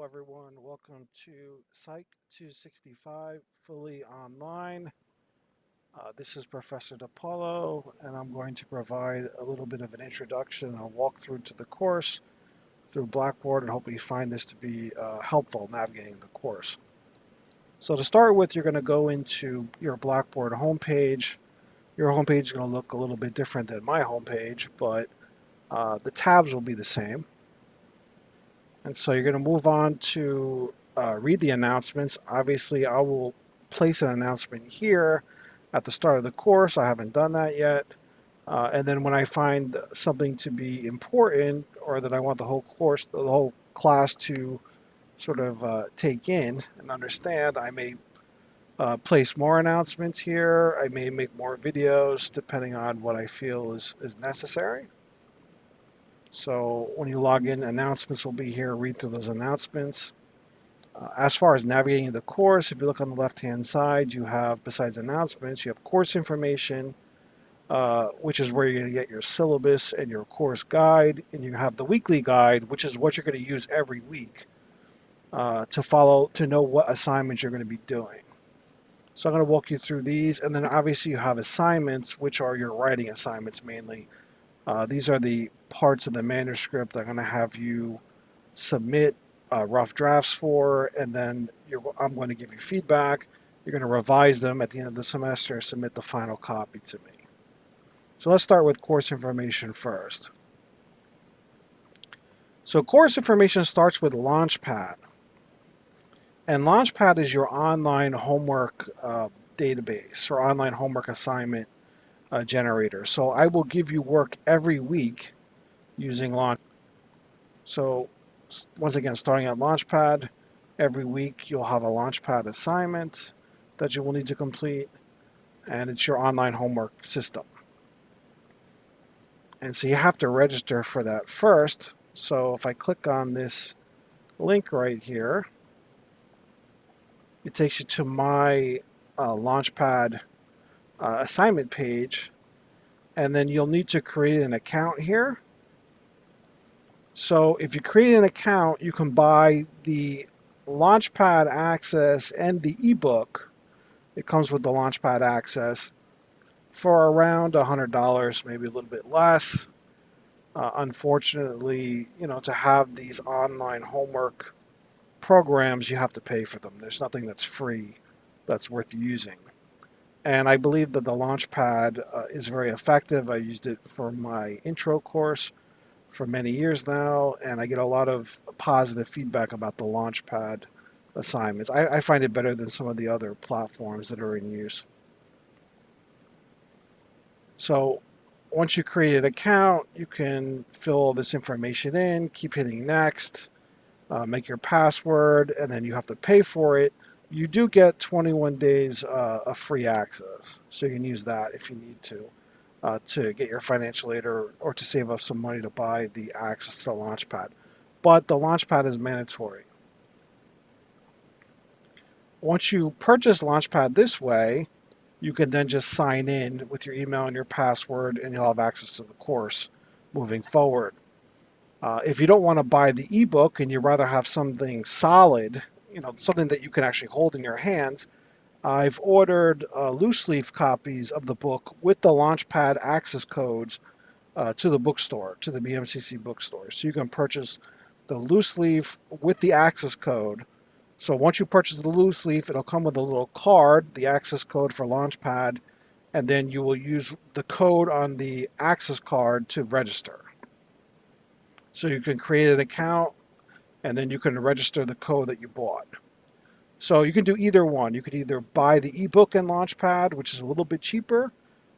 everyone. Welcome to Psych 265, fully online. This is Professor DePaulo, and I'm going to provide a little bit of an introduction and a walkthrough to the course through Blackboard, and hope you find this to be helpful navigating the course. So to start with, you're going to go into your Blackboard homepage. Your homepage is going to look a little bit different than my homepage, but the tabs will be the same. And so you're going to move on to read the announcements. Obviously, I will place an announcement here at the start of the course. I haven't done that yet. And then when I find something to be important or that I want the whole course, the whole class to sort of take in and understand, I may place more announcements here. I may make more videos depending on what I feel is necessary. So when you log in, announcements will be here. Read through those announcements. As far as navigating the course, if you look on the left-hand side, you have, besides announcements, you have course information, which is where you're going to get your syllabus and your course guide. And you have the weekly guide, which is what you're going to use every week to follow, to know what assignments you're going to be doing. So I'm going to walk you through these. And then obviously you have assignments, which are your writing assignments mainly. These are the parts of the manuscript I'm going to have you submit rough drafts for, and then I'm going to give you feedback. You're going to revise them at the end of the semester, submit the final copy to me. So let's start with course information first. So course information starts with Launchpad. And Launchpad is your online homework database or online homework assignment generator. So I will give you work every week using Launchpad. So once again, starting at Launchpad, every week you'll have a Launchpad assignment that you will need to complete, and it's your online homework system. And so you have to register for that first. So if I click on this link right here, it takes you to my Launchpad assignment page, and then you'll need to create an account here. So if you create an account, you can buy the Launchpad Access and the ebook. It comes with the Launchpad Access for around $100, maybe a little bit less. Unfortunately, to have these online homework programs, you have to pay for them. There's nothing that's free that's worth using. And I believe that the Launchpad is very effective. I used it for my intro course for many years now, and I get a lot of positive feedback about the Launchpad assignments. I find it better than some of the other platforms that are in use. So once you create an account, you can fill all this information in, keep hitting next, make your password, and then you have to pay for it. You do get 21 days of free access, so you can use that if you need to get your financial aid or to save up some money to buy the access to the Launchpad. But the Launchpad is mandatory. Once you purchase Launchpad this way, you can then just sign in with your email and your password, and you'll have access to the course moving forward. If you don't want to buy the ebook and you'd rather have something solid, something that you can actually hold in your hands, I've ordered loose leaf copies of the book with the Launchpad access codes to the bookstore, to the BMCC bookstore. So you can purchase the loose leaf with the access code. So once you purchase the loose leaf, it'll come with a little card, the access code for Launchpad, and then you will use the code on the access card to register. So you can create an account, and then you can register the code that you bought. So you can do either one. You could either buy the ebook and Launchpad, which is a little bit cheaper,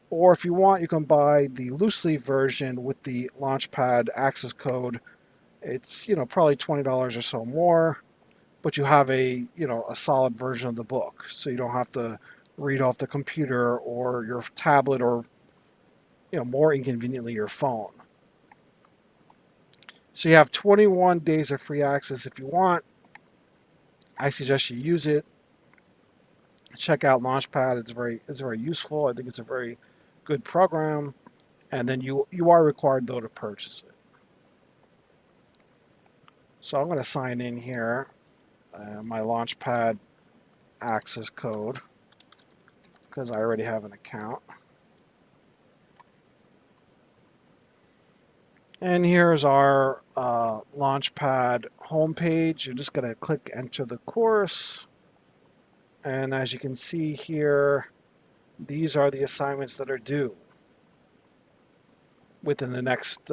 or if you want, you can buy the loose leaf version with the Launchpad access code. It's probably $20 or so more, but you have a solid version of the book, so you don't have to read off the computer or your tablet or more inconveniently your phone. So you have 21 days of free access if you want. I suggest you use it. Check out Launchpad. It's very useful. I think it's a very good program. And then you are required though to purchase it. So I'm going to sign in here, my Launchpad access code because I already have an account. And here's our Launchpad homepage. You're just going to click enter the course. And as you can see here, these are the assignments that are due within the next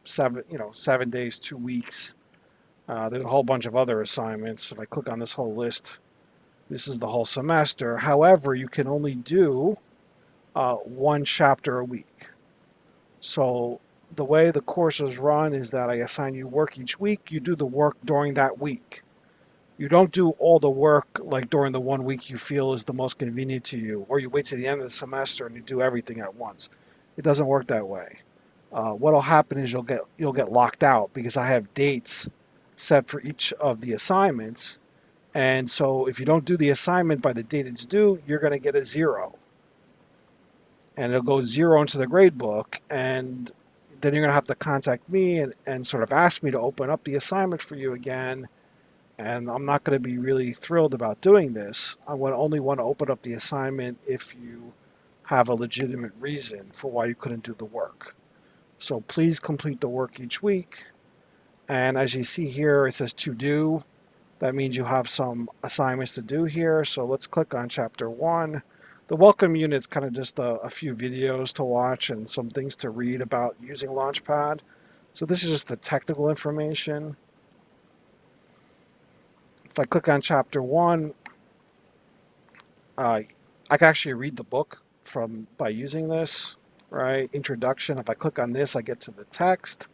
7 days, 2 weeks. There's a whole bunch of other assignments. If I click on this whole list, this is the whole semester. However, you can only do one chapter a week. So the way the course is run is that I assign you work each week. You do the work during that week. You don't do all the work like during the 1 week you feel is the most convenient to you, or you wait to the end of the semester and you do everything at once. It doesn't work that way. What'll happen is you'll get locked out because I have dates set for each of the assignments, and so if you don't do the assignment by the date it's due, you're going to get a 0, and it'll go 0 into the grade book, and then you're going to have to contact me and sort of ask me to open up the assignment for you again. And I'm not going to be really thrilled about doing this. I would only want to open up the assignment if you have a legitimate reason for why you couldn't do the work. So please complete the work each week. And as you see here, it says to do. That means you have some assignments to do here. So let's click on chapter 1. The welcome unit is kind of just a few videos to watch and some things to read about using Launchpad. So this is just the technical information. If I click on chapter 1, I can actually read the book by using this, right? Introduction. If I click on this, I get to the text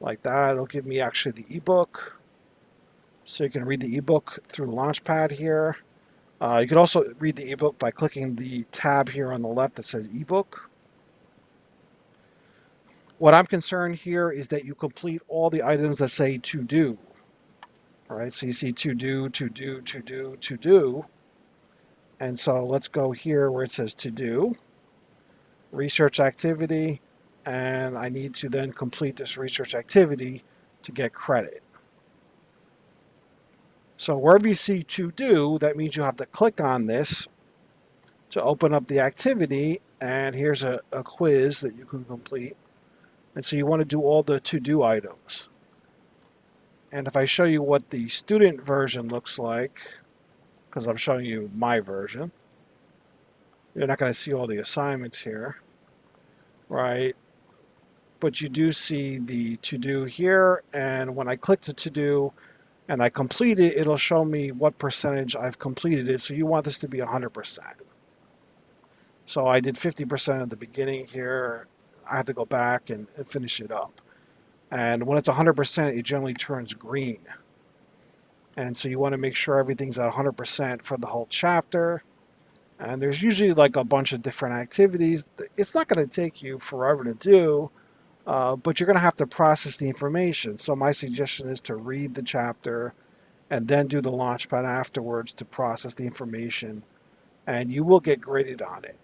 like that. It'll give me actually the ebook. So you can read the ebook through Launchpad here. You can also read the ebook by clicking the tab here on the left that says ebook. What I'm concerned here is that you complete all the items that say to do. All right, so you see to do, to do, to do, to do. And so let's go here where it says to do, research activity, and I need to then complete this research activity to get credit. So wherever you see to do, that means you have to click on this to open up the activity, and here's a quiz that you can complete. And so you want to do all the to-do items. And if I show you what the student version looks like, because I'm showing you my version, you're not going to see all the assignments here, right? But you do see the to-do here, and when I click the to-do and I complete it, it'll show me what percentage I've completed it. So you want this to be 100%. So I did 50% at the beginning here. I have to go back and finish it up. And when it's 100%, it generally turns green. And so you want to make sure everything's at 100% for the whole chapter. And there's usually like a bunch of different activities. It's not going to take you forever to do, but you're going to have to process the information. So my suggestion is to read the chapter and then do the Launchpad afterwards to process the information. And you will get graded on it.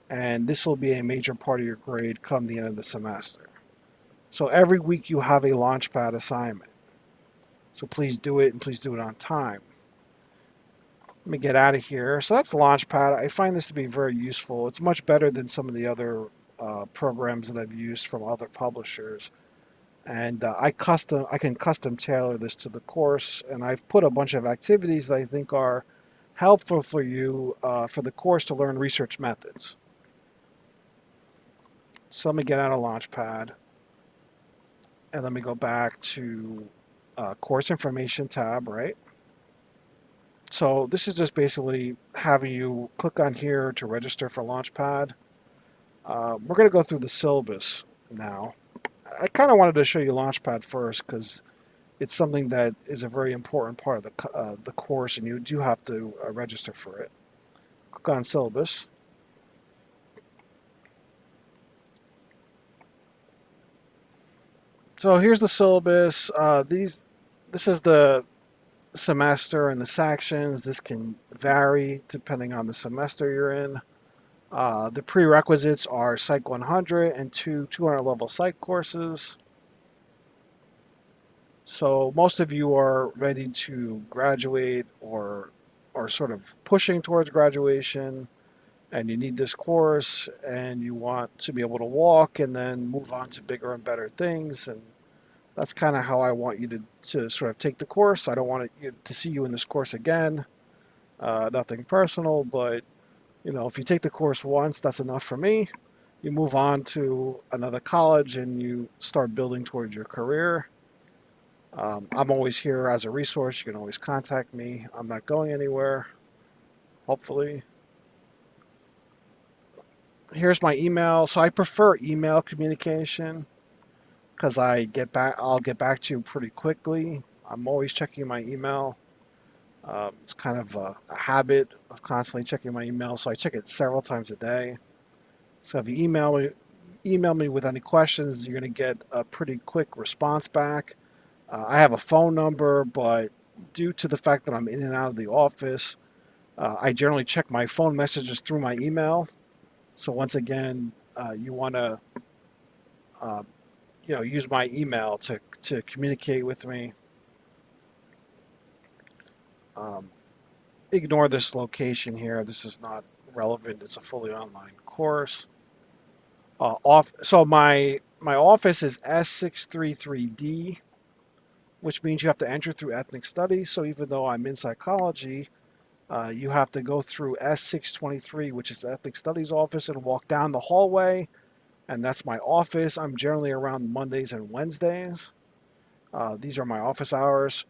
And this will be a major part of your grade come the end of the semester. So every week you have a Launchpad assignment. So please do it, and please do it on time. Let me get out of here. So that's Launchpad. I find this to be very useful. It's much better than some of the other programs that I've used from other publishers. And I can custom tailor this to the course, and I've put a bunch of activities that I think are helpful for you for the course to learn research methods. So let me get out of Launchpad, and let me go back to course information tab, right? So this is just basically having you click on here to register for Launchpad. We're going to go through the syllabus now. I kind of wanted to show you Launchpad first because it's something that is a very important part of the course, and you do have to register for it. Click on Syllabus. So here's the syllabus. This is the semester and the sections. This can vary depending on the semester you're in. The prerequisites are Psych 100 and two 200 level psych courses. So most of you are ready to graduate or sort of pushing towards graduation, and you need this course and you want to be able to walk and then move on to bigger and better things. And that's kind of how I want you to sort of take the course. I don't want to see you in this course again. Nothing personal, but if you take the course once, that's enough for me. You move on to another college and you start building towards your career. I'm always here as a resource. You can always contact me. I'm not going anywhere, hopefully. Here's my email. So I prefer email communication because I'll get back to you pretty quickly. I'm always checking my email. It's kind of a habit of constantly checking my email, so I check it several times a day. So if you email me with any questions, you're going to get a pretty quick response back. I have a phone number, but due to the fact that I'm in and out of the office, I generally check my phone messages through my email. So once again, you want to uh, use my email to communicate with me. Um, Ignore this location here. This is not relevant. It's a fully online course. So my office is S633D, which means you have to enter through ethnic studies. So even though I'm in psychology, you have to go through S623, which is the ethnic studies office, and walk down the hallway. And that's my office. I'm generally around Mondays and Wednesdays. These are my office hours,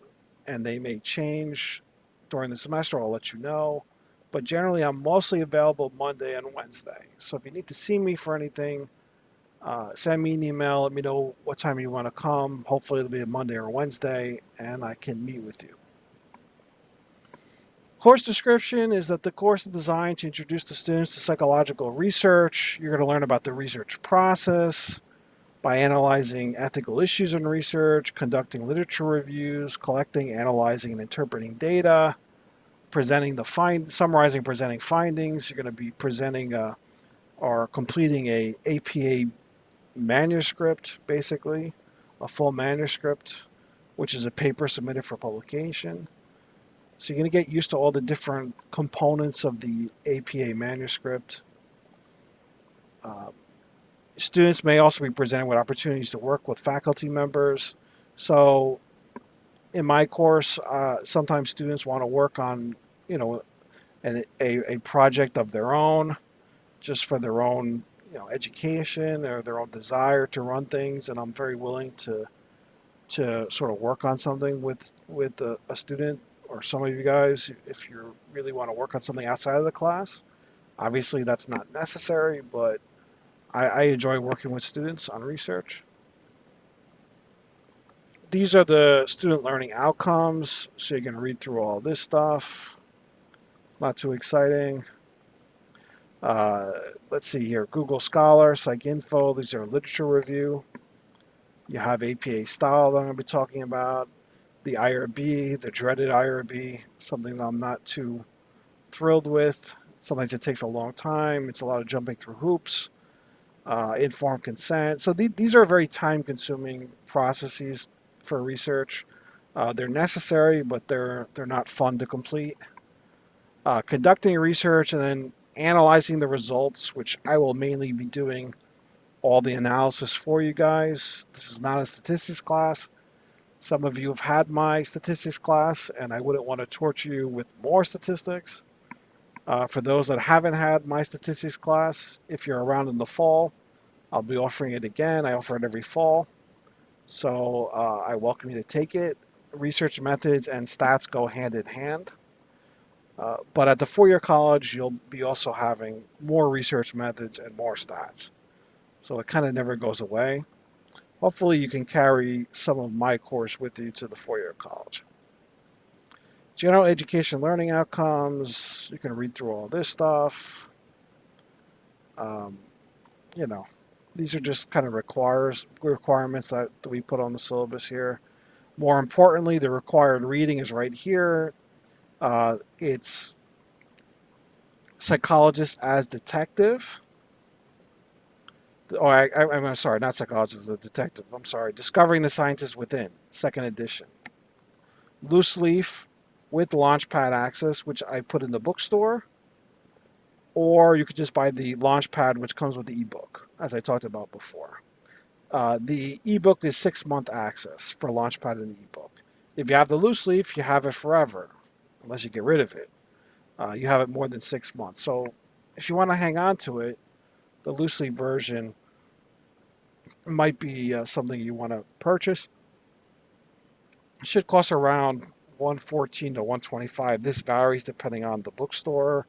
and they may change during the semester. I'll let you know. But generally, I'm mostly available Monday and Wednesday. So if you need to see me for anything, send me an email. Let me know what time you want to come. Hopefully, it'll be a Monday or Wednesday, and I can meet with you. Course description is that the course is designed to introduce the students to psychological research. You're going to learn about the research process by analyzing ethical issues in research, conducting literature reviews, collecting, analyzing, and interpreting data, summarizing, presenting findings. You're going to be presenting or completing a APA manuscript, basically, a full manuscript, which is a paper submitted for publication. So you're going to get used to all the different components of the APA manuscript. Uh, Students may also be presented with opportunities to work with faculty members. So in my course, sometimes students want to work on, a project of their own, just for their own, education or their own desire to run things, and I'm very willing to sort of work on something with a student or some of you guys if you really want to work on something outside of the class. Obviously, that's not necessary, but I enjoy working with students on research. These are the student learning outcomes, so you can read through all this stuff. It's not too exciting. Uh, let's see here. Google Scholar, PsycInfo. These are literature review. You have APA style that I'm going to be talking about. The IRB, the dreaded IRB, something that I'm not too thrilled with. Sometimes it takes a long time. It's a lot of jumping through hoops. Informed consent. So these are very time-consuming processes for research. They're necessary, but they're not fun to complete. Conducting research and then analyzing the results, which I will mainly be doing all the analysis for you guys. This is not a statistics class. Some of you have had my statistics class, and I wouldn't want to torture you with more statistics. For those that haven't had my statistics class, if you're around in the fall, I'll be offering it again. I offer it every fall. So I welcome you to take it. Research methods and stats go hand in hand. But at the four-year college, you'll be also having more research methods and more stats. So it kind of never goes away. Hopefully, you can carry some of my course with you to the four-year college. General education learning outcomes. You can read through all this stuff. Um, you know, these are just kind of requirements that we put on the syllabus here. More importantly, the required reading is right here. It's Psychologist as Detective. I'm sorry, not psychologist, the detective. I'm sorry. Discovering the Scientist Within, second edition. Loose leaf with Launchpad access, which I put in the bookstore, or you could just buy the Launchpad, which comes with the ebook, as I talked about before. The ebook is 6 month access for Launchpad and the ebook. If you have the loose leaf, you have it forever, unless you get rid of it. You have it more than 6 months. So if you want to hang on to it, the loose leaf version might be something you want to purchase. It should cost around 114 to 125. This varies depending on the bookstore,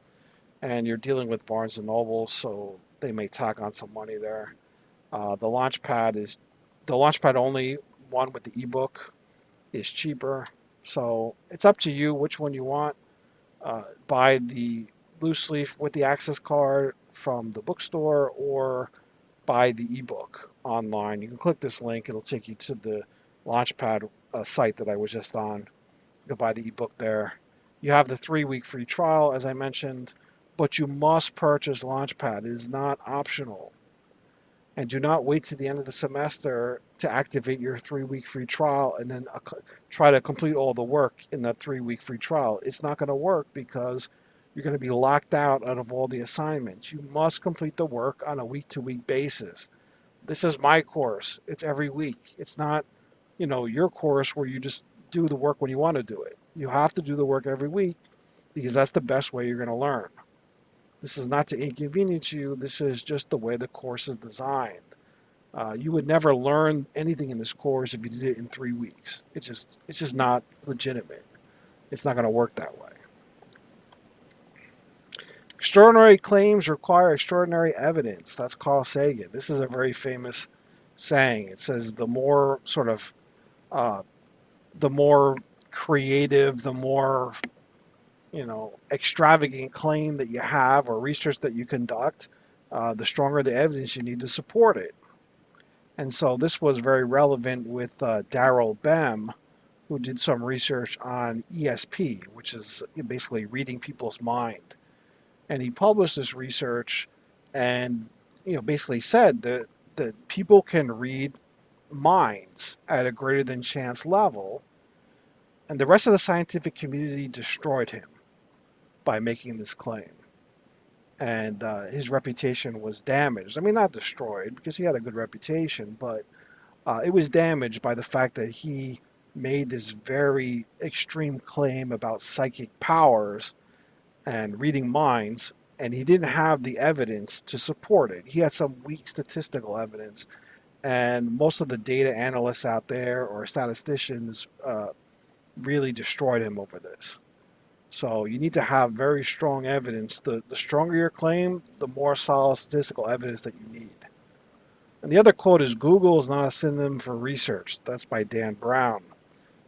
and you're dealing with Barnes and Noble, so they may tack on some money there. The Launchpad only one with the ebook is cheaper, so it's up to you which one you want. Buy the loose leaf with the access card from the bookstore, or buy the ebook online. You can click this link; it'll take you to the Launchpad site that I was just on. You can buy the ebook there. You have the 3 week free trial, as I mentioned, but you must purchase Launchpad. It is not optional. And do not wait to the end of the semester to activate your 3 week free trial and then try to complete all the work in that 3 week free trial. It's not going to work because you're going to be locked out of all the assignments. You must complete the work on a week to week basis. This is my course. It's every week. It's not, your course where you just do the work when you want to do it. You have to do the work every week because that's the best way you're going to learn. This is not to inconvenience you. This is just the way the course is designed. You would never learn anything in this course if you did it in 3 weeks. It's just not legitimate. It's not going to work that way. Extraordinary claims require extraordinary evidence. That's Carl Sagan. This is a very famous saying. It says uh, the more creative, the more extravagant claim that you have or research that you conduct, the stronger the evidence you need to support it. And so this was very relevant with Daryl Bem, who did some research on ESP, which is basically reading people's mind. And he published this research and basically said that people can read minds at a greater than chance level, and the rest of the scientific community destroyed him by making this claim. And his reputation was damaged. I mean, not destroyed because he had a good reputation, but it was damaged by the fact that he made this very extreme claim about psychic powers and reading minds, and he didn't have the evidence to support it. He had some weak statistical evidence, and most of the data analysts out there or statisticians really destroyed him over this. So you need to have very strong evidence. The stronger your claim, the more solid statistical evidence that you need. And the other quote is Google is not a synonym for research. That's by Dan Brown.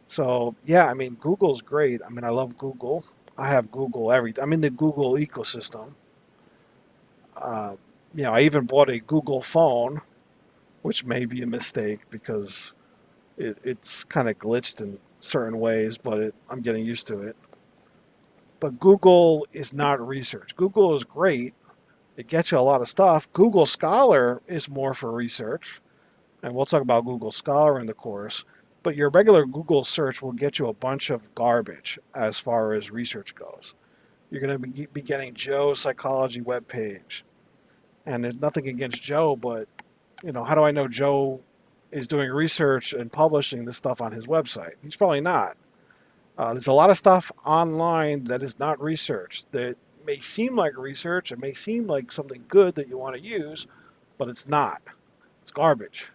So yeah, I mean Google's great. I mean I love Google. I have Google I'm in the Google ecosystem. Uh, I even bought a Google phone, which may be a mistake because it's kind of glitched in certain ways, but I'm getting used to it. But Google is not research. Google is great. It gets you a lot of stuff. Google Scholar is more for research, and we'll talk about Google Scholar in the course. But your regular Google search will get you a bunch of garbage as far as research goes. You're going to be getting Joe's psychology webpage. And there's nothing against Joe, but how do I know Joe is doing research and publishing this stuff on his website? He's probably not. There's a lot of stuff online that is not research that may seem like research. It may seem like something good that you want to use, but it's not. It's garbage.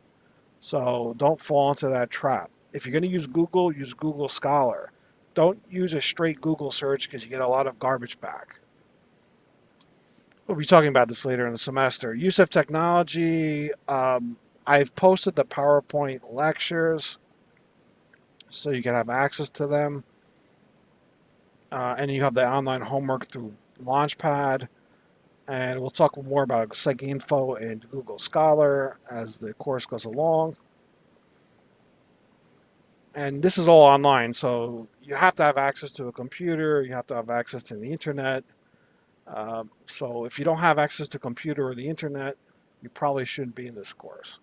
So don't fall into that trap. If you're going to use Google Scholar. Don't use a straight Google search because you get a lot of garbage back. We'll be talking about this later in the semester. Use of technology. I've posted the PowerPoint lectures so you can have access to them. And you have the online homework through Launchpad. And we'll talk more about PsycInfo and Google Scholar as the course goes along. And this is all online, so you have to have access to a computer. You have to have access to the internet. So if you don't have access to a computer or the internet, you probably shouldn't be in this course.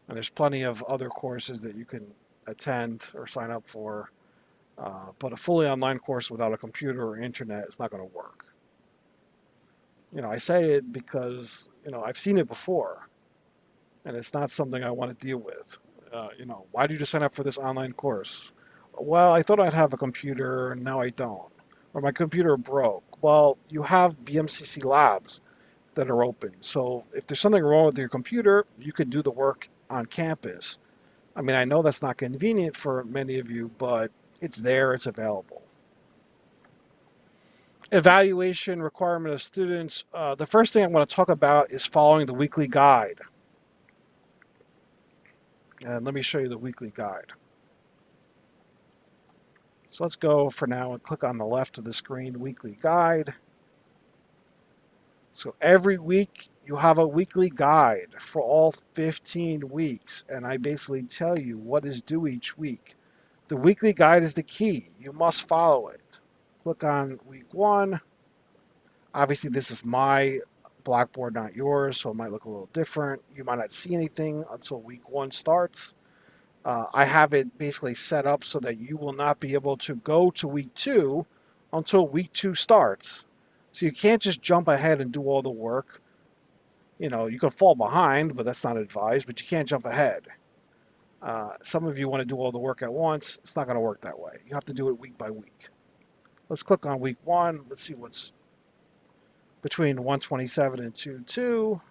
And there's plenty of other courses that you can attend or sign up for. But a fully online course without a computer or internet is not going to work. I say it because, I've seen it before, and it's not something I want to deal with. Why did you sign up for this online course? Well, I thought I'd have a computer, and now I don't. Or my computer broke. Well, you have BMCC labs that are open. So if there's something wrong with your computer, you could do the work on campus. I mean, I know that's not convenient for many of you, but it's there, it's available. Evaluation requirement of students. The first thing I want to talk about is following the weekly guide. And let me show you the weekly guide. So let's go for now and click on the left of the screen, weekly guide. So every week you have a weekly guide for all 15 weeks. And I basically tell you what is due each week. The weekly guide is the key. You must follow it. Click on week 1. Obviously, this is my Blackboard, not yours, so it might look a little different. You might not see anything until week 1 starts. I have it basically set up so that you will not be able to go to week 2 until week 2 starts. So you can't just jump ahead and do all the work. You can fall behind, but that's not advised, but you can't jump ahead. Some of you want to do all the work at once. It's not going to work that way. You have to do it week by week. Let's click on week 1. Let's see what's between 127 and 22.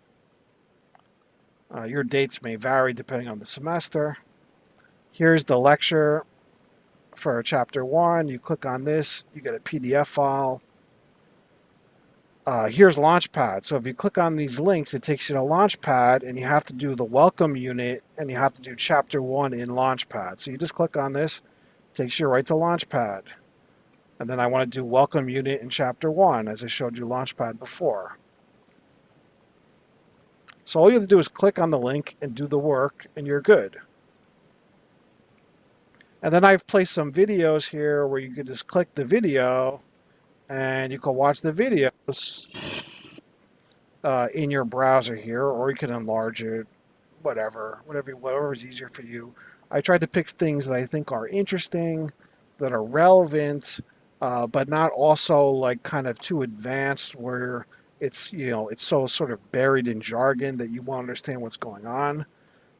Your dates may vary depending on the semester. Here's the lecture for chapter 1. You click on this, you get a PDF file. Here's Launchpad. So if you click on these links, it takes you to Launchpad, and you have to do the welcome unit, and you have to do chapter 1 in Launchpad. So you just click on this, it takes you right to Launchpad. And then I want to do welcome unit in chapter 1, as I showed you Launchpad before. So all you have to do is click on the link and do the work, and you're good. And then I've placed some videos here where you can just click the video, and you can watch the videos in your browser here, or you can enlarge it, whatever is easier for you. I tried to pick things that I think are interesting, that are relevant, but not also like kind of too advanced where it's so sort of buried in jargon that you won't understand what's going on.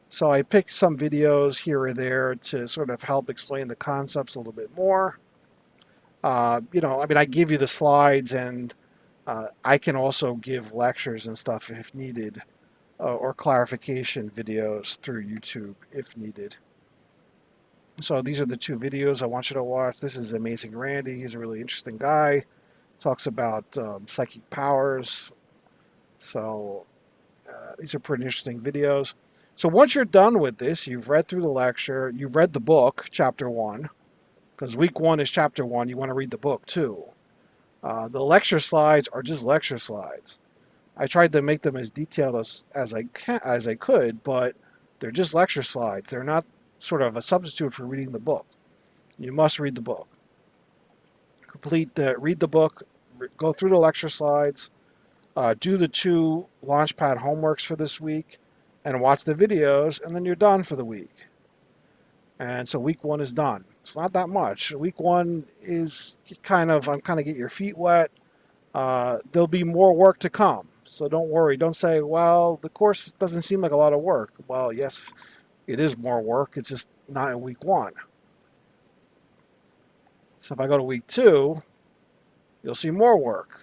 So I picked some videos here or there to sort of help explain the concepts a little bit more. I give you the slides, and I can also give lectures and stuff if needed, or clarification videos through YouTube if needed. So these are the 2 videos I want you to watch. This is Amazing Randy. He's a really interesting guy. Talks about psychic powers. So these are pretty interesting videos. So once you're done with this, you've read through the lecture, you've read the book, chapter 1, because week 1 is chapter 1. You want to read the book too. The lecture slides are just lecture slides. I tried to make them as detailed as I could, but they're just lecture slides. They're not sort of a substitute for reading the book. You must read the book. Read the book, go through the lecture slides, do the 2 Launchpad homeworks for this week, and watch the videos, and then you're done for the week. And so week 1 is done. It's not that much. Week 1 is I'm kind of get your feet wet. There'll be more work to come. So don't worry. Don't say, well, the course doesn't seem like a lot of work. Well, yes, it is more work. It's just not in week 1. So if I go to week 2, you'll see more work.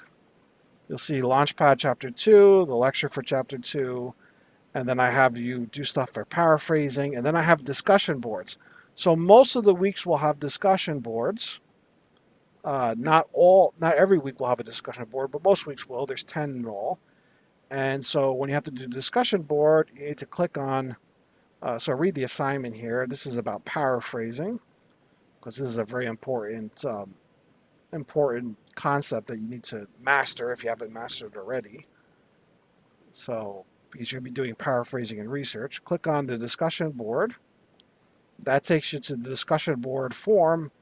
You'll see Launchpad chapter 2, the lecture for chapter 2, and then I have you do stuff for paraphrasing, and then I have discussion boards. So most of the weeks will have discussion boards. Not every week will have a discussion board, but most weeks will. There's 10 in all. And so when you have to do the discussion board, you need to click on, so read the assignment here. This is about paraphrasing, because this is a very important concept that you need to master if you haven't mastered already. So because you're going to be doing paraphrasing and research, click on the discussion board. That takes you to the discussion board form.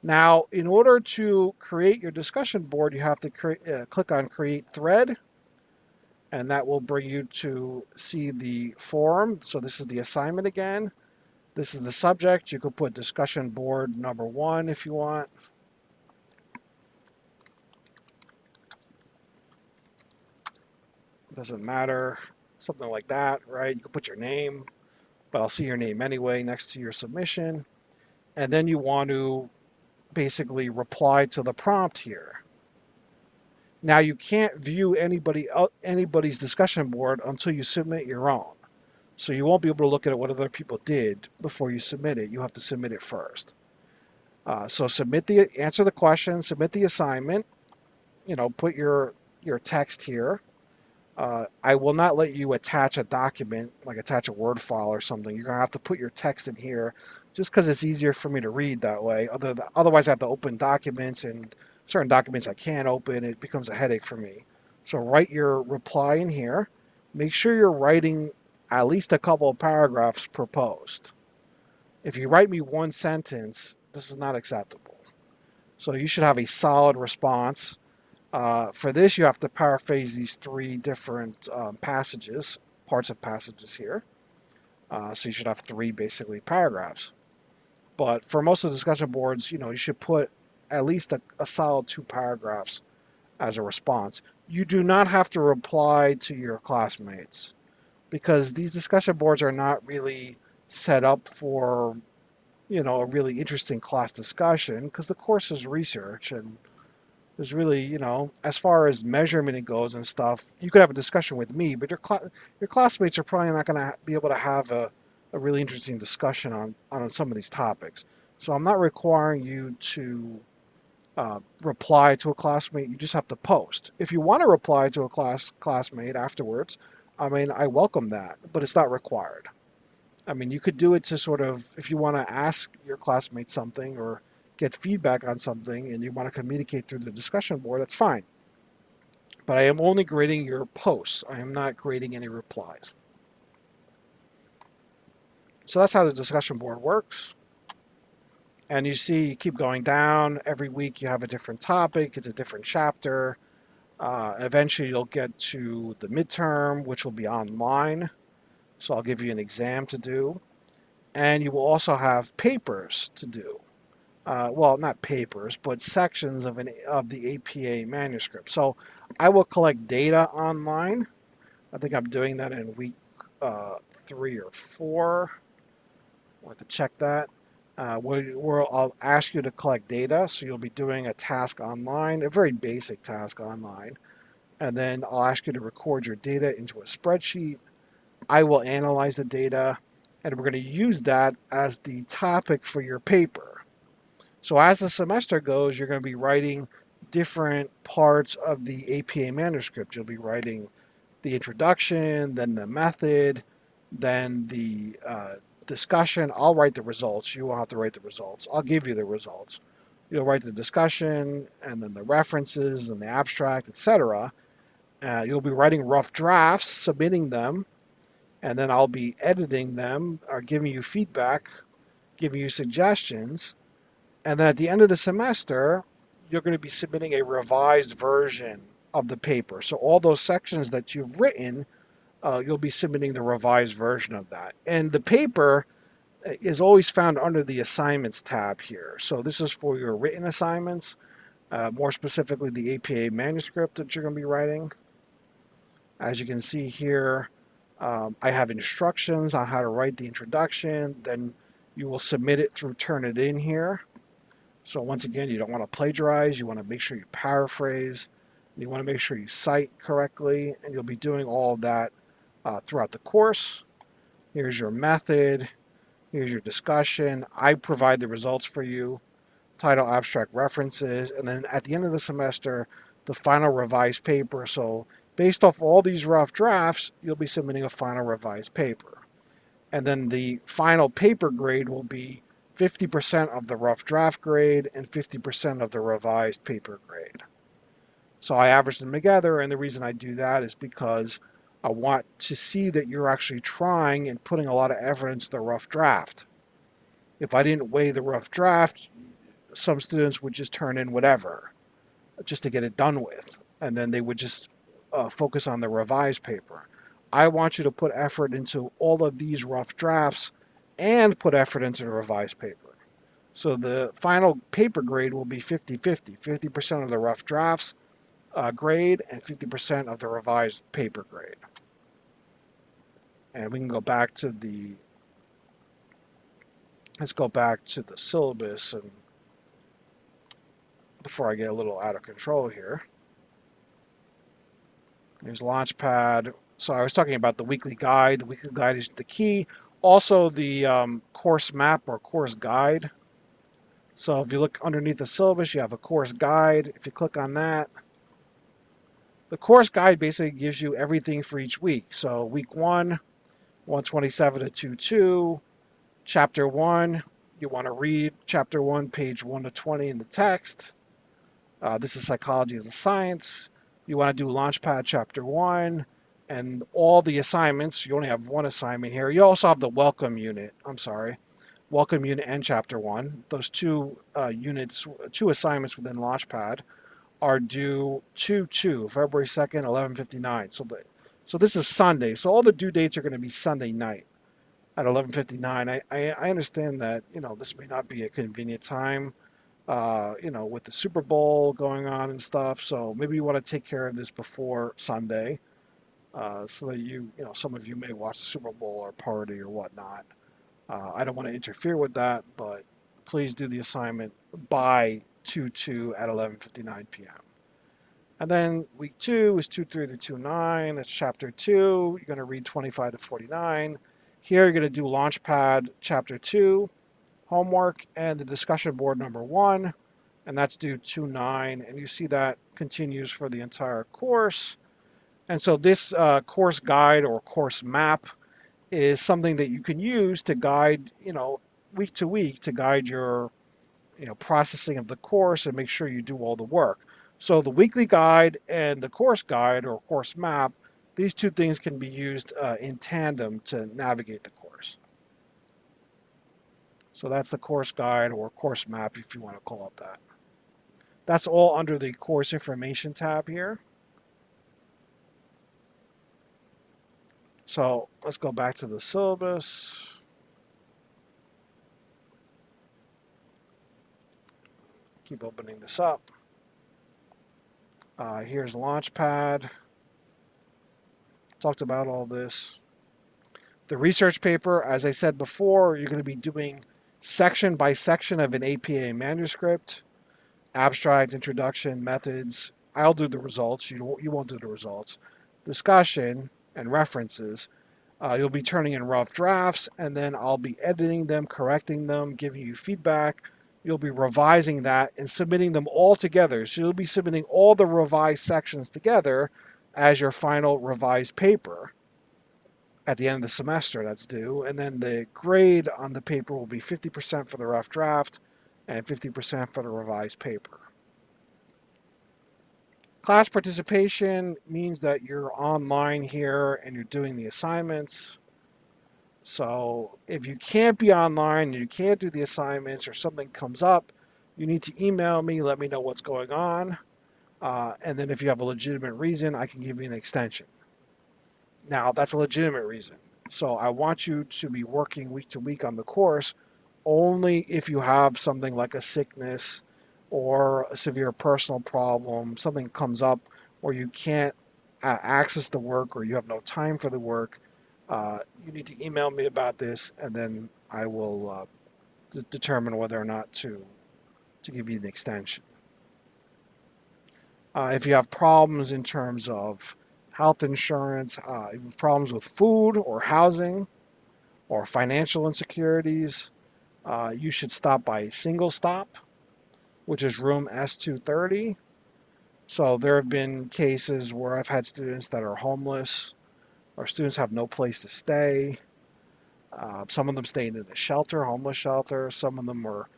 Now, in order to create your discussion board, you have to click on Create Thread. and that will bring you to see the forum. So this is the assignment again. This is the subject. You could put discussion board number 1 if you want. Doesn't matter. Something like that, right? You could put your name, but I'll see your name anyway next to your submission. And then you want to basically reply to the prompt here. Now you can't view anybody's discussion board until you submit your own. So you won't be able to look at what other people did before you submit it. You have to submit it first. So answer the question, submit the assignment. Put your text here. I will not let you attach a document, like attach a Word file or something. You're going to have to put your text in here just because it's easier for me to read that way. Otherwise, I have to open documents, and certain documents I can't open. It becomes a headache for me. So write your reply in here. Make sure you're writing at least a couple of paragraphs per post. If you write me one sentence, this is not acceptable. So you should have a solid response. For this, you have to paraphrase these 3 different parts of passages here. So you should have 3 basically paragraphs. But for most of the discussion boards, you should put at least a solid 2 paragraphs as a response. You do not have to reply to your classmates because these discussion boards are not really set up for, a really interesting class discussion because the course is research, and there's really, as far as measurement goes and stuff, you could have a discussion with me, but your classmates are probably not going to be able to have a really interesting discussion on some of these topics. So I'm not requiring you to reply to a classmate. You just have to post. If you want to reply to a classmate afterwards, I welcome that, but it's not required. You could do it to sort of, if you want to ask your classmates something or get feedback on something and you want to communicate through the discussion board, that's fine. But I am only grading your posts. I am not grading any replies. So that's how the discussion board works. And you see, you keep going down. Every week you have a different topic. It's a different chapter. Eventually you'll get to the midterm, which will be online. So I'll give you an exam to do. And you will also have papers to do. Well, not papers, but sections of the APA manuscript. So I will collect data online. I think I'm doing that in week 3 or 4. I'll have to check that. Where I'll ask you to collect data. So you'll be doing a task online, a very basic task online. And then I'll ask you to record your data into a spreadsheet. I will analyze the data, and we're going to use that as the topic for your paper. So as the semester goes, you're going to be writing different parts of the APA manuscript. You'll be writing the introduction, then the method, then the discussion. I'll write the results. You won't have to write the results. I'll give you the results. You'll write the discussion, and then the references, and the abstract, etc. You'll be writing rough drafts, submitting them, and then I'll be editing them or giving you feedback, giving you suggestions. And then at the end of the semester, you're going to be submitting a revised version of the paper. So all those sections that you've written, you'll be submitting the revised version of that. And the paper is always found under the assignments tab here. So this is for your written assignments, more specifically the APA manuscript that you're going to be writing. As you can see here, I have instructions on how to write the introduction. Then you will submit it through Turnitin here. So once again, you don't want to plagiarize. You want to make sure you paraphrase. You want to make sure you cite correctly. And you'll be doing all of that throughout the course. Here's your method. Here's your discussion. I provide the results for you. Title, abstract, references. And then at the end of the semester, the final revised paper. So based off all these rough drafts, you'll be submitting a final revised paper. And then the final paper grade will be 50% of the rough draft grade and 50% of the revised paper grade. So I average them together, and the reason I do that is because I want to see that you're actually trying and putting a lot of effort into the rough draft. If I didn't weigh the rough draft, some students would just turn in whatever just to get it done with, and then they would just focus on the revised paper. I want you to put effort into all of these rough drafts and put effort into the revised paper. So the final paper grade will be 50-50, 50% of the rough drafts grade and 50% of the revised paper grade. And we can go back to let's go back to the syllabus, and before I get a little out of control here. There's Launchpad. So I was talking about the weekly guide. The weekly guide is the key. Also the course map or course guide. So if you look underneath the syllabus, you have a course guide. If you click on that, the course guide basically gives you everything for each week. So week 1, 127 to 22, chapter 1, you want to read chapter 1, page 1 to 20 in the text. This is Psychology as a Science. You want to do Launchpad chapter 1 and all the assignments. You only have one assignment here. You also have the welcome unit. Welcome unit and chapter 1. Those two units, two assignments within Launchpad are due 2/2, February 2nd, 11:59. So this is Sunday. So all the due dates are going to be Sunday night at 11:59. I understand that, this may not be a convenient time, with the Super Bowl going on and stuff. So maybe you want to take care of this before Sunday, so that some of you may watch the Super Bowl or party or whatnot. I don't want to interfere with that, but please do the assignment by 2/2 at 11:59 p.m. And then week 2 is 2/3 to 2/9. That's chapter 2. You're going to read 25 to 49. Here you're going to do Launchpad chapter 2 homework and the discussion board number 1, and that's due 2/9. And you see that continues for the entire course. And so this course guide or course map is something that you can use to guide, week to week, to guide your, processing of the course and make sure you do all the work. So the weekly guide and the course guide or course map, these two things can be used in tandem to navigate the course. So that's the course guide or course map, if you want to call it that. That's all under the course information tab here. So let's go back to the syllabus. Keep opening this up. Here's Launchpad. Talked about all this. The research paper, as I said before, you're going to be doing section by section of an APA manuscript. Abstract, introduction, methods. I'll do the results. You won't do the results. Discussion and references. You'll be turning in rough drafts, and then I'll be editing them, correcting them, giving you feedback. You'll be revising that and submitting them all together. So you'll be submitting all the revised sections together as your final revised paper at the end of the semester that's due. And then the grade on the paper will be 50% for the rough draft and 50% for the revised paper. Class participation means that you're online here and you're doing the assignments. So if you can't be online and you can't do the assignments or something comes up, you need to email me, let me know what's going on. And then if you have a legitimate reason, I can give you an extension. Now, that's a legitimate reason. So I want you to be working week to week on the course only if you have something like a sickness or a severe personal problem, something comes up where you can't access the work or you have no time for the work. You need to email me about this, and then I will determine whether or not to give you an extension. If you have problems in terms of health insurance, if you have problems with food or housing or financial insecurities, you should stop by Single Stop, which is room S230. So there have been cases where I've had students that are homeless or students have no place to stay. Some of them staying in a shelter, homeless shelter. Some of them are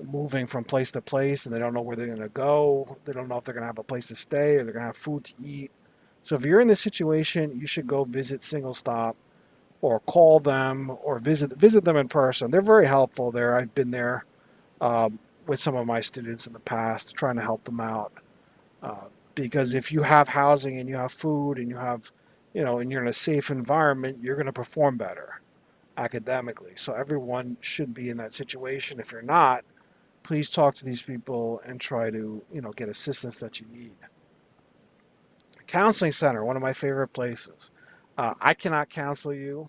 moving from place to place and they don't know where they're going to go. They don't know if they're going to have a place to stay or they're going to have food to eat. So if you're in this situation, you should go visit Single Stop or call them or visit them in person. They're very helpful there. I've been there with some of my students in the past trying to help them out. because if you have housing and you have food and you have, and you're in a safe environment, you're going to perform better academically. So everyone should be in that situation. If you're not, please talk to these people and try to, get assistance that you need. Counseling center, one of my favorite places. I cannot counsel you.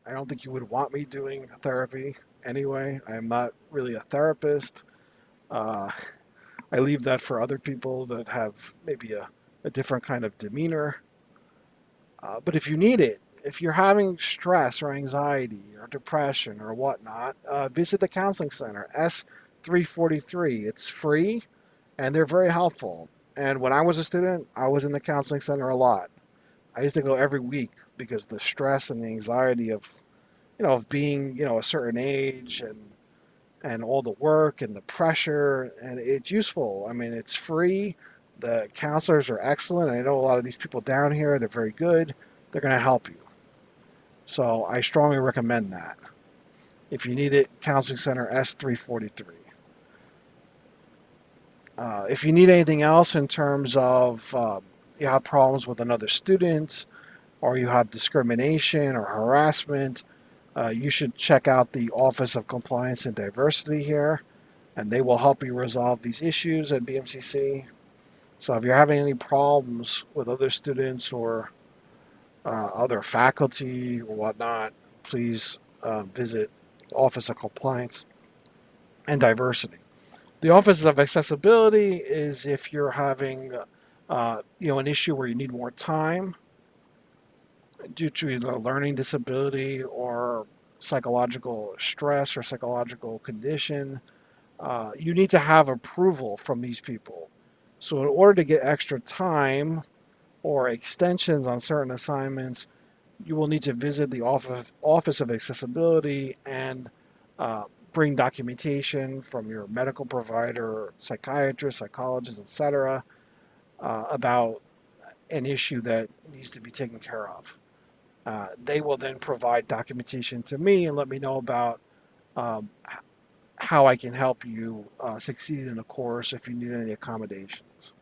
I don't think you would want me doing therapy anyway. I am not really a therapist. Uh, I leave that for other people that have maybe a different kind of demeanor. But if you need it, if you're having stress or anxiety or depression or whatnot, visit the counseling center, S343. It's free and they're very helpful. And when I was a student, I was in the counseling center a lot. I used to go every week because the stress and the anxiety of being, a certain age and all the work and the pressure, and it's useful. I mean, it's free. The counselors are excellent. I know a lot of these people down here, they're very good. They're going to help you. So I strongly recommend that. If you need it, Counseling Center S343. If you need anything else in terms of you have problems with another student or you have discrimination or harassment, you should check out the Office of Compliance and Diversity here, and they will help you resolve these issues at BMCC. So if you're having any problems with other students or other faculty or whatnot, please visit the Office of Compliance and Diversity. The Office of Accessibility is if you're having an issue where you need more time due to either learning disability or psychological stress or psychological condition. You need to have approval from these people. So in order to get extra time or extensions on certain assignments, you will need to visit the Office of Accessibility and uh, bring documentation from your medical provider, psychiatrist, psychologist, etc., about an issue that needs to be taken care of. They will then provide documentation to me and let me know about um, how I can help you succeed in the course if you need any accommodations.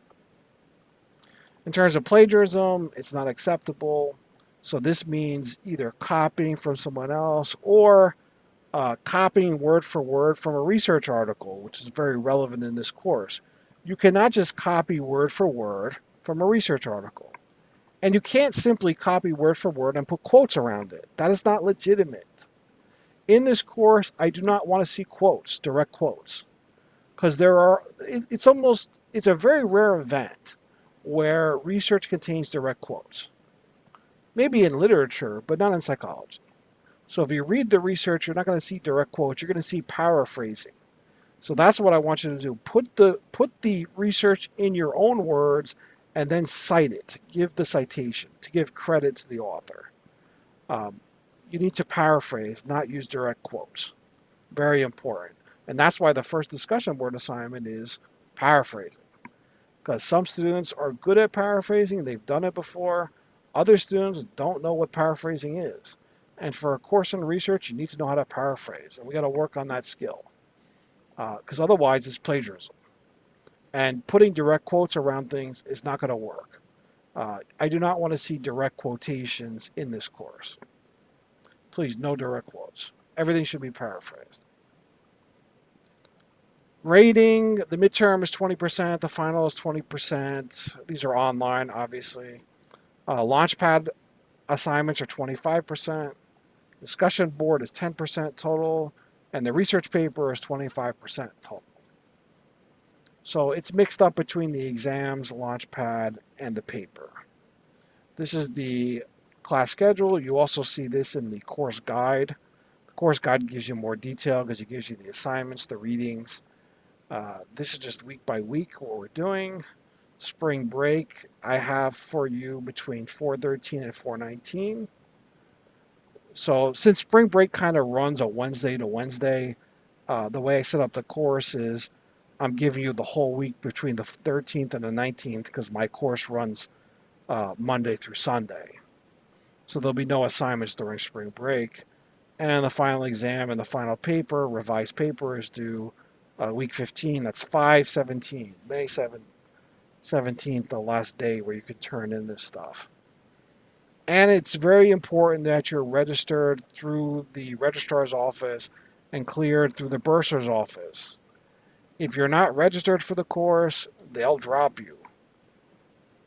In terms of plagiarism, it's not acceptable. So this means either copying from someone else or copying word for word from a research article, which is very relevant in this course. You cannot just copy word for word from a research article. And you can't simply copy word for word and put quotes around it. That is not legitimate. In this course, I do not want to see quotes, direct quotes, because it's a very rare event where research contains direct quotes. Maybe in literature, but not in psychology. So if you read the research, you're not going to see direct quotes. You're going to see paraphrasing. So that's what I want you to do. Put the research in your own words, and then cite it. Give the citation to give credit to the author. Um, you need to paraphrase, not use direct quotes. Very important. And that's why the first discussion board assignment is paraphrasing. Because some students are good at paraphrasing, they've done it before. Other students don't know what paraphrasing is. And for a course in research, you need to know how to paraphrase. And we got to work on that skill. Because otherwise, it's plagiarism. And putting direct quotes around things is not going to work. I do not want to see direct quotations in this course. Please, no direct quotes. Everything should be paraphrased. Rating, the midterm is 20%, the final is 20%. These are online, obviously. Launchpad assignments are 25%. Discussion board is 10% total. And the research paper is 25% total. So it's mixed up between the exams, Launchpad, and the paper. This is the class schedule. You also see this in the course guide. The course guide gives you more detail because it gives you the assignments, the readings. This is just week by week what we're doing. Spring break, I have for you between 413 and 419. So since spring break kind of runs a Wednesday to Wednesday, the way I set up the course is I'm giving you the whole week between the 13th and the 19th because my course runs Monday through Sunday. So there'll be no assignments during spring break. And the final exam and the final paper, revised paper, is due week 15. That's 5/17, May 7th, 17th, the last day where you can turn in this stuff. And it's very important that you're registered through the registrar's office and cleared through the bursar's office. If you're not registered for the course, they'll drop you.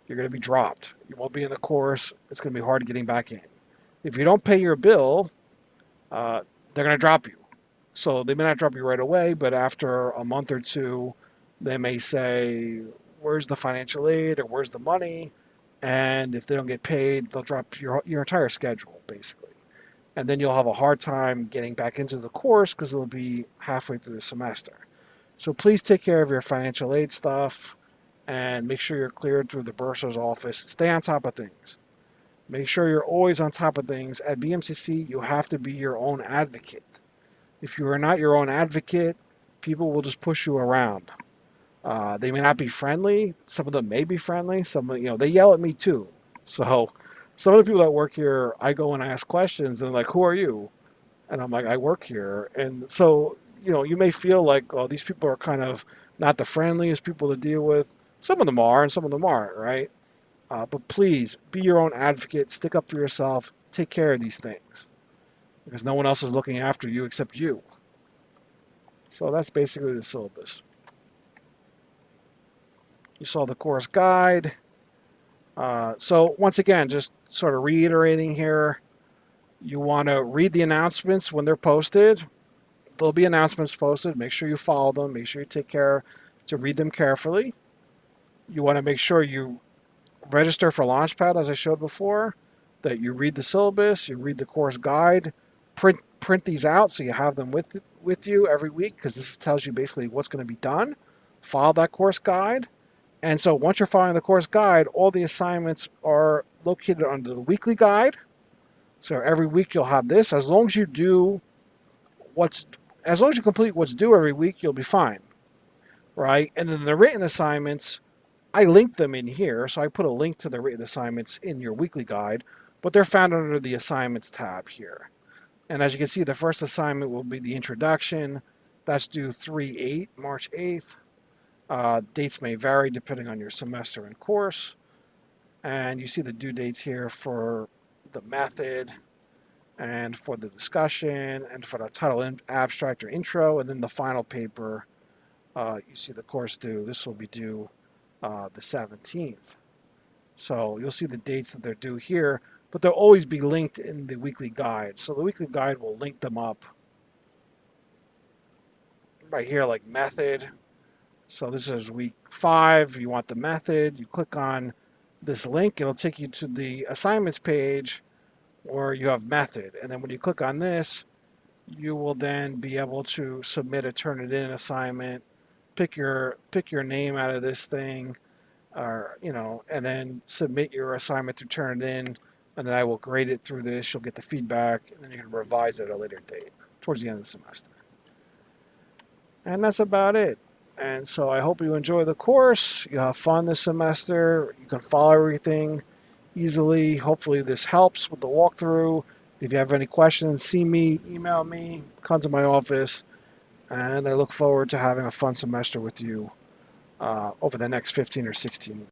You're going to be dropped. You won't be in the course. It's going to be hard getting back in. If you don't pay your bill, they're going to drop you. So they may not drop you right away, but after a month or two, they may say, where's the financial aid or where's the money? And if they don't get paid, they'll drop your entire schedule, basically. And then you'll have a hard time getting back into the course because it'll be halfway through the semester. So please take care of your financial aid stuff and make sure you're cleared through the bursar's office. Stay on top of things. Make sure you're always on top of things. At BMCC, you have to be your own advocate. If you are not your own advocate, people will just push you around. They may not be friendly. Some of them may be friendly. Some, they yell at me too. So some of the people that work here, I go and ask questions and like, who are you? And I'm like, I work here. And so, you may feel like, oh, these people are kind of not the friendliest people to deal with. Some of them are and some of them aren't, right? But please be your own advocate. Stick up for yourself. Take care of these things because no one else is looking after you except you. So that's basically the syllabus. You saw the course guide. So once again, just sort of reiterating here, you want to read the announcements when they're posted. There'll be announcements posted. Make sure you follow them. Make sure you take care to read them carefully. You want to make sure you register for Launchpad, as I showed before, that you read the syllabus, you read the course guide, print these out so you have them with you every week because this tells you basically what's going to be done. Follow that course guide. And so once you're following the course guide, all the assignments are located under the weekly guide. So every week you'll have this. As long as you complete what's due every week, you'll be fine, right? And then the written assignments, I linked them in here. So I put a link to the written assignments in your weekly guide, but they're found under the assignments tab here. And as you can see, the first assignment will be the introduction. That's due March 8th. Dates may vary depending on your semester and course. And you see the due dates here for the method and for the discussion and for the title abstract or intro. And then the final paper, you see the course due. This will be due the 17th. So you'll see the dates that they're due here, but they'll always be linked in the weekly guide. So the weekly guide will link them up right here, like method. So this is week 5. You want the method. You click on this link. It'll take you to the assignments page where you have method. And then when you click on this, you will then be able to submit a Turnitin assignment. Pick your name out of this thing, or and then submit your assignment to Turnitin. And then I will grade it through this. You'll get the feedback, and then you can revise it at a later date towards the end of the semester. And that's about it. And so I hope you enjoy the course. You have fun this semester. You can follow everything easily. Hopefully this helps with the walkthrough. If you have any questions, see me, email me, come to my office. And I look forward to having a fun semester with you over the next 15 or 16 weeks.